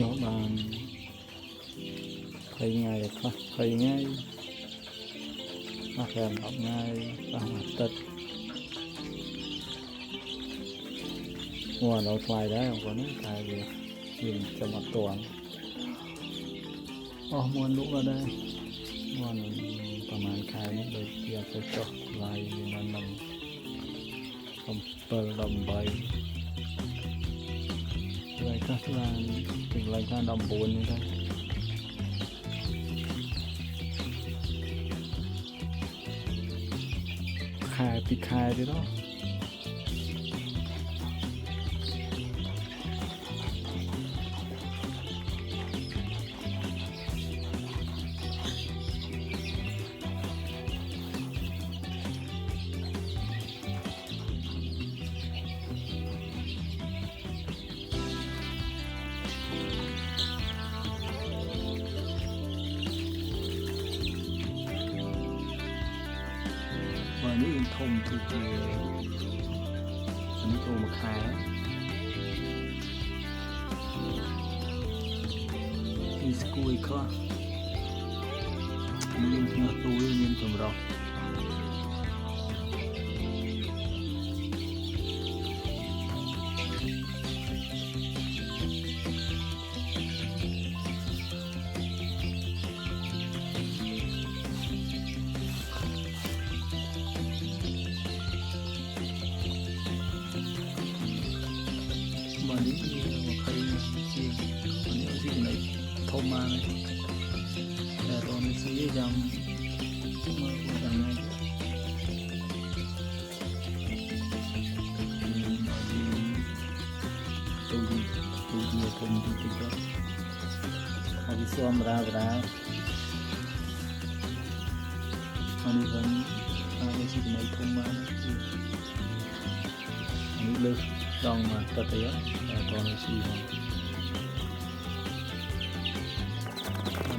យកបាន20ថ្ងៃខ្លះ20ថ្ងៃអស់តែ10ថ្ងៃដល់អាទិត្យដល់ថ្លៃដែរបងប្អូនតែវាមានចំអត់តន់អស់មួយលក់ដល់ដែរមួយប្រហែលខែនេះដូចជាអត់ទៅចុះថ្លៃមានដល់7ដល់8ហើយខ្លះឡើងពីឡើងថា19នេះដែរខែពីខែទៀតហ៎នេះធំគឺជានេះចូលមួយខែនេះស្គួយខ្លះមានផ្នែកទូមានចម្រោះនេះ20ជានេះស៊ីណៃធំមកតែរនស៊ីយ៉ាងមកដល់ថ្ងៃទូធំទីទីក៏អវិសមរាអនេះវិញស៊ីណៃធំមកនេះលើដងមកតទៅតែតនៅស៊ីមក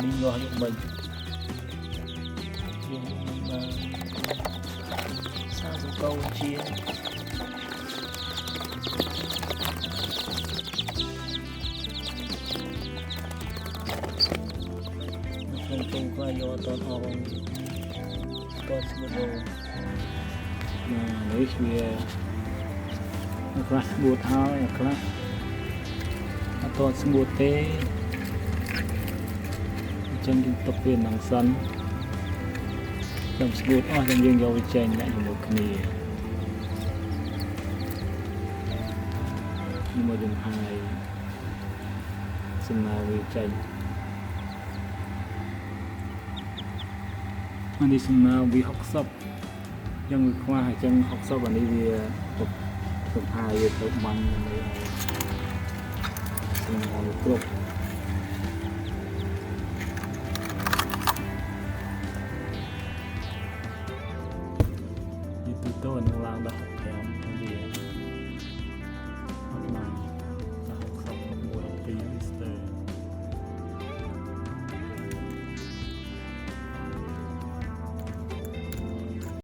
នេះយកយកបាញ់យើងបានសាសកោជាខ្ញុំទៅក៏យកតអងតស្មូតនេះវាខ្លះស្បួតហើយខ្លះអត់ទាន់ស្បួតទេអញ្ចឹងយើងទុកវានឹងសិនចាំស្បួតអស់ចាំយើងយកវាចេញដាក់ជាមួយគ្នាមកយើងហើយសំណើវាចេញអានេះសំណើវា60យ៉ាងវាខ្វះអញ្ចឹង60អានេះវាសំហាយទៅបាញ់ដើម្បីឲ្យស្មោះគ្រប់